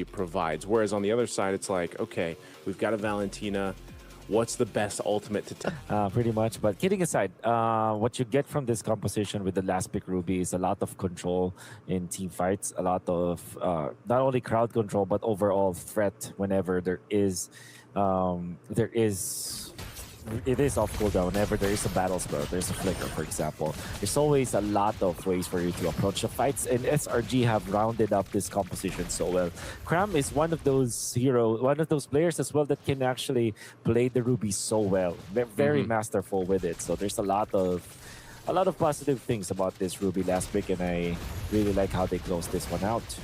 provides. Whereas on the other side, it's like, okay, we've got a Valentina. What's the best ultimate to take? Pretty much. But kidding aside, what you get from this composition with the last pick Ruby is a lot of control in team fights, a lot of not only crowd control but overall threat whenever it is off cooldown. Whenever there is a battle spell, there's a flicker, for example. There's always a lot of ways for you to approach the fights, and SRG have rounded up this composition so well. Cram is one of those players as well that can actually play the Ruby so well. They're very masterful with it. So there's a lot of positive things about this Ruby last pick, and I really like how they close this one out.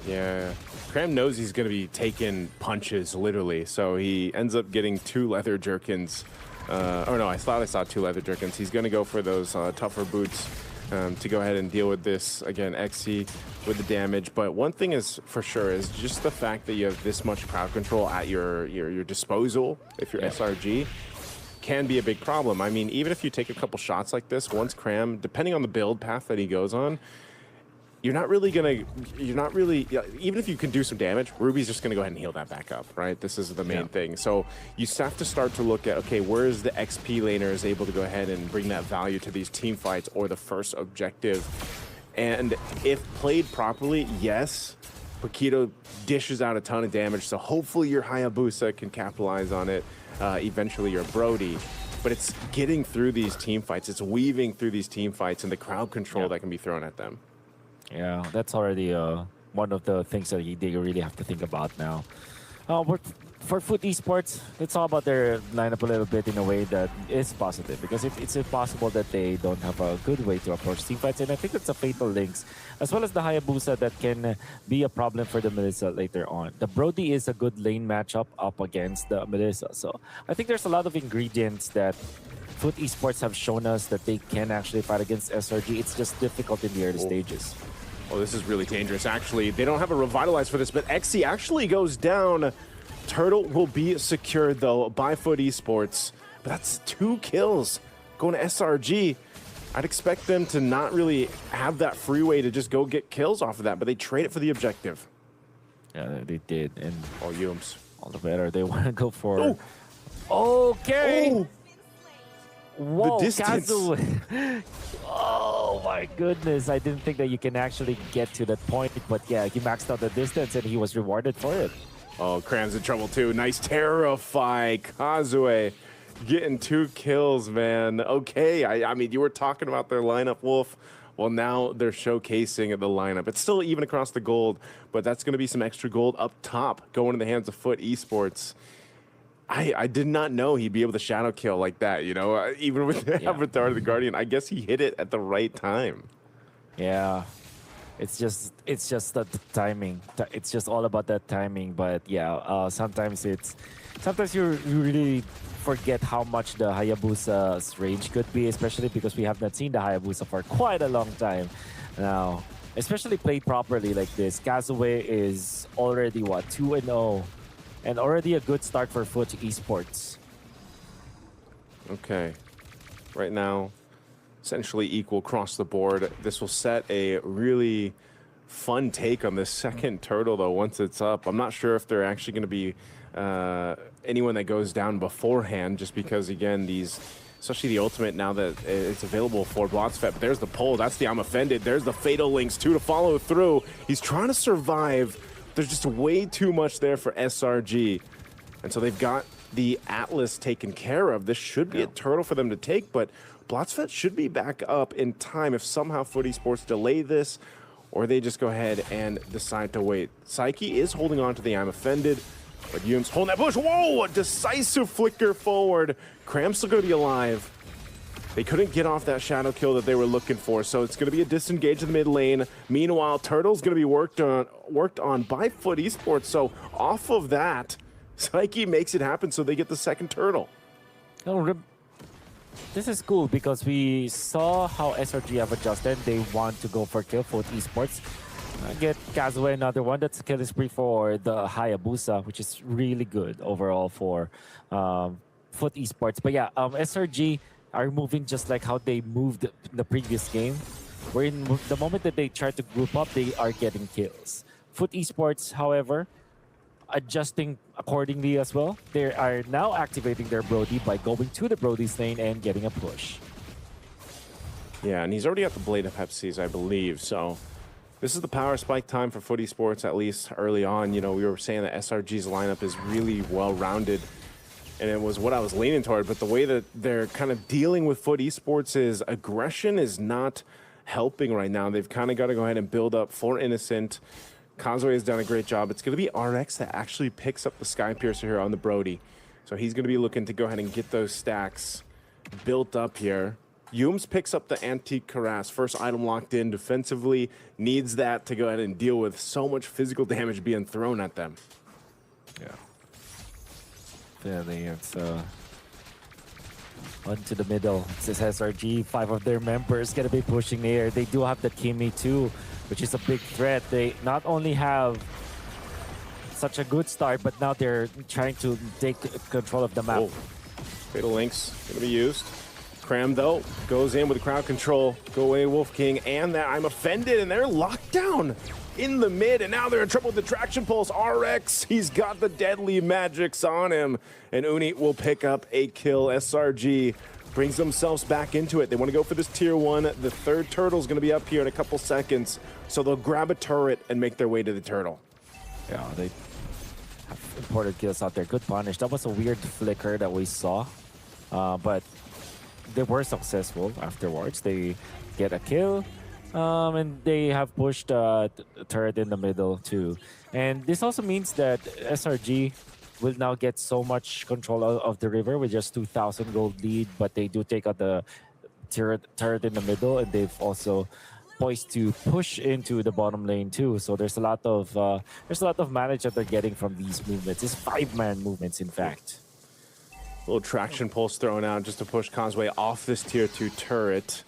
Yeah. Cram knows he's going to be taking punches, literally, so he ends up getting 2 leather jerkins. Oh no, I thought I saw 2 leather jerkins. He's going to go for those tougher boots to go ahead and deal with this. Again, XC with the damage. But one thing is for sure is just the fact that you have this much crowd control at your disposal, if you're SRG, can be a big problem. I mean, even if you take a couple shots like this, once Cram, depending on the build path that he goes on, even if you can do some damage, Ruby's just gonna go ahead and heal that back up, right? This is the main thing. So you have to start to look at, okay, where is the XP laner is able to go ahead and bring that value to these team fights or the first objective. And if played properly, yes, Paquito dishes out a ton of damage, so hopefully your Hayabusa can capitalize on it, eventually your Brody. But it's getting through these team fights, it's weaving through these team fights and the crowd control that can be thrown at them. Yeah, that's already one of the things that they really have to think about now. For Fut Esports, it's all about their lineup a little bit in a way that is positive, because it's impossible that they don't have a good way to approach teamfights, and I think it's a Fatal Links, as well as the Hayabusa, that can be a problem for the Melissa later on. The Brody is a good lane matchup up against the Melissa, so I think there's a lot of ingredients that Fut Esports have shown us that they can actually fight against SRG. It's just difficult in the early stages. Oh, this is really dangerous, actually. They don't have a Revitalize for this, but XC actually goes down. Turtle will be secured, though, by Fut Esports. But that's 2 kills going to SRG. I'd expect them to not really have that freeway to just go get kills off of that, but they trade it for the objective. Yeah, they did. And all Yums. All the better. They want to go for... Oh! Okay! Oh! Whoa, the distance. Oh my goodness. I didn't think that you can actually get to that point, but yeah, he maxed out the distance and he was rewarded for it. Oh, Cram's in trouble too. Nice Terrify. Kazue getting 2 kills, man. Okay, I mean, you were talking about their lineup, Wolf. Well, now they're showcasing the lineup. It's still even across the gold, but that's going to be some extra gold up top going in the hands of Fut Esports. I did not know he'd be able to shadow kill like that, you know, even with the Avatar of the Guardian. I guess he hit it at the right time. Yeah, it's just the timing. It's just all about that timing. But yeah, sometimes you really forget how much the Hayabusa's range could be, especially because we have not seen the Hayabusa for quite a long time now. Especially played properly like this. Kazue is already, what, 2-0. And already a good start for Fut Esports. Okay. Right now, essentially equal across the board. This will set a really fun take on this second turtle, though, once it's up. I'm not sure if they're actually going to be anyone that goes down beforehand, just because, again, especially the ultimate now that it's available for Blotsfet. But there's the pull. That's the I'm offended. There's the Fatal Links, too, to follow through. He's trying to survive. There's just way too much there for SRG. And so they've got the Atlas taken care of. This should be a turtle for them to take, but Blotsfet should be back up in time if somehow Fut Esports delay this, or they just go ahead and decide to wait. Psyche is holding on to the I'm offended, but Yum's holding that push. Whoa, a decisive flicker forward. Cram's still gonna be alive. They couldn't get off that shadow kill that they were looking for, so it's going to be a disengage in the mid lane. Meanwhile, Turtle's going to be worked on by Fut Esports, so off of that, Psyche makes it happen, so they get the second turtle. Oh, this is cool because we saw how SRG have adjusted. They want to go for kill for Fut Esports. Get Kazue another one. That's kill spree for the Hayabusa, which is really good overall for Fut Esports. But yeah, SRG are moving just like how they moved in the previous game, where in the moment that they try to group up, they are getting kills. Fut Esports, however, adjusting accordingly as well. They are now activating their Brody by going to the Brody's lane and getting a push. Yeah, and he's already got the Blade of Pepsis, I believe. So this is the power spike time for Fut Esports, at least early on. You know, we were saying that SRG's lineup is really well-rounded, and it was what I was leaning toward. But the way that they're kind of dealing with Fut Esports' aggression is not helping right now. They've kind of got to go ahead and build up for Innocent. Kazuya has done a great job. It's going to be RX that actually picks up the Sky Piercer here on the Brody. So he's going to be looking to go ahead and get those stacks built up here. Yums picks up the Antique Cuirass. First item locked in defensively. Needs that to go ahead and deal with so much physical damage being thrown at them. Yeah, it's onto the middle. It says SRG, 5 of their members gonna be pushing there. They do have the Kimi too, which is a big threat. They not only have such a good start, but now they're trying to take control of the map. Oh. Fatal Links gonna be used. Cram though goes in with crowd control. Go away, Wolf King, and that I'm offended, and they're locked down in the mid, and now they're in trouble with the traction pulse. RX, he's got the deadly magics on him, and Uni will pick up a kill. SRG brings themselves back into it. They want to go for this tier 1. The third turtle's going to be up here in a couple seconds, so they'll grab a turret and make their way to the turtle. Yeah, they have important kills out there. Good punish. That was a weird flicker that we saw, but they were successful afterwards. They get a kill. And they have pushed a turret in the middle too. And this also means that SRG will now get so much control of the river with just 2,000 gold lead, but they do take out the turret in the middle, and they've also poised to push into the bottom lane too. So there's a lot of manage that they're getting from these movements. It's 5-man movements, in fact. Little traction pulse thrown out just to push Causeway off this tier 2 turret.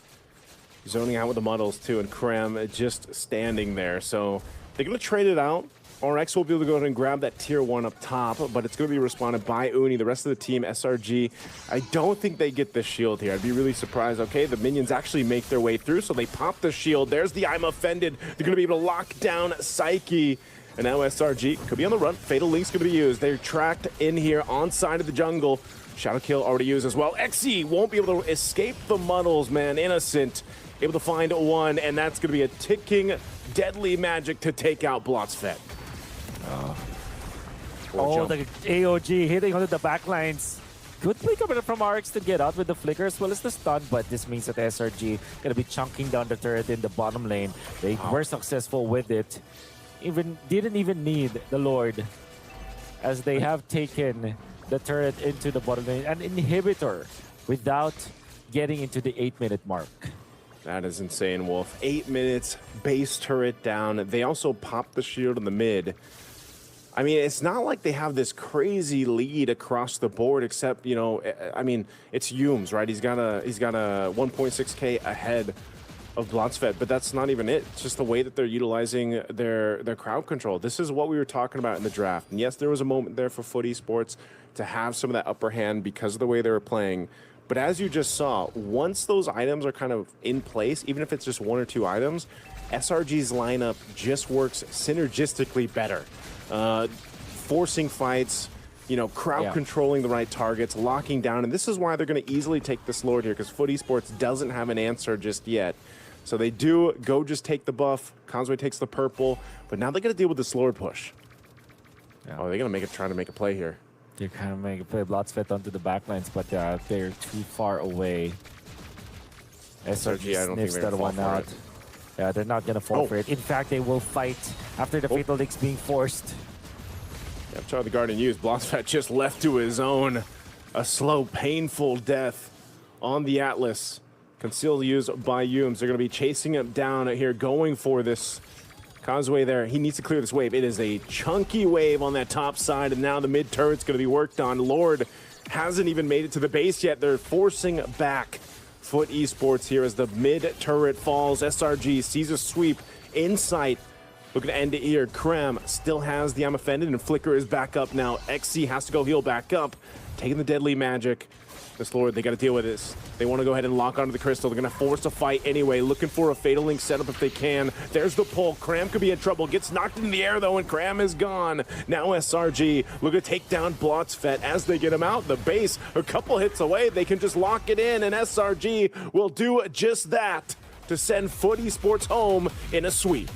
Zoning out with the muddles too, and Krem just standing there. So they're going to trade it out. RX will be able to go ahead and grab that tier 1 up top, but it's going to be responded by Uni. The rest of the team, SRG, I don't think they get the shield here. I'd be really surprised. Okay, the minions actually make their way through, so they pop the shield. There's the I'm offended. They're going to be able to lock down Psyche. And now SRG could be on the run. Fatal Link's going to be used. They're tracked in here on side of the jungle. Shadow Kill already used as well. XE won't be able to escape the muddles, man. Innocent able to find one, and that's going to be a ticking deadly magic to take out Blotsfet. Oh, the AOG hitting onto the backlines. Good play coming from RX to get out with the flicker as well as the stun, but this means that SRG going to be chunking down the turret in the bottom lane. They were successful with it. Didn't even need the Lord, as they have taken the turret into the bottom lane, an inhibitor without getting into the 8-minute mark. That is insane, Wolf. 8 minutes, base turret down. They also popped the shield in the mid. I mean, it's not like they have this crazy lead across the board, except, you know, I mean, it's Yums, right? He's got a 1.6K ahead of Blotsfet, but that's not even it. It's just the way that they're utilizing their crowd control. This is what we were talking about in the draft. And yes, there was a moment there for Fut Esports to have some of that upper hand because of the way they were playing. But as you just saw, once those items are kind of in place, even if it's just 1 or 2 items, SRG's lineup just works synergistically better. Forcing fights, you know, crowd controlling the right targets, locking down. And this is why they're going to easily take this Lord here, because Fut Esports doesn't have an answer just yet. So they do go just take the buff. Conway takes the purple, but now they got to deal with this Lord push. Yeah. Oh, they're going to try to make a play here. They're kind of making a play. Blotsfet onto the backlines, but they're too far away. SRG sniffs that one out. Yeah, they're not going to fall for it. In fact, they will fight after the Fatal Links being forced. Yeah, Charlie the Guardian used. Blotsfet just left to his own. A slow, painful death on the Atlas. Concealed used by Yums. They're going to be chasing him down here, going for this Causeway there. He needs to clear this wave. It is a chunky wave on that top side, and now the mid turret's going to be worked on. Lord hasn't even made it to the base yet. They're forcing back Fut Esports here as the mid turret falls. SRG sees a sweep in sight. Looking to end it here. Krem still has the I'm offended, and Flicker is back up now. XC has to go heal back up, taking the deadly magic. This Lord, they got to deal with this. They want to go ahead and lock onto the crystal. They're going to force a fight anyway, looking for a Fatal Link setup if they can. There's the pull. Cram could be in trouble. Gets knocked in the air, though, and Cram is gone. Now SRG looking to take down Blotzfett as they get him out. The base, a couple hits away. They can just lock it in, and SRG will do just that to send Fut Esports home in a sweep.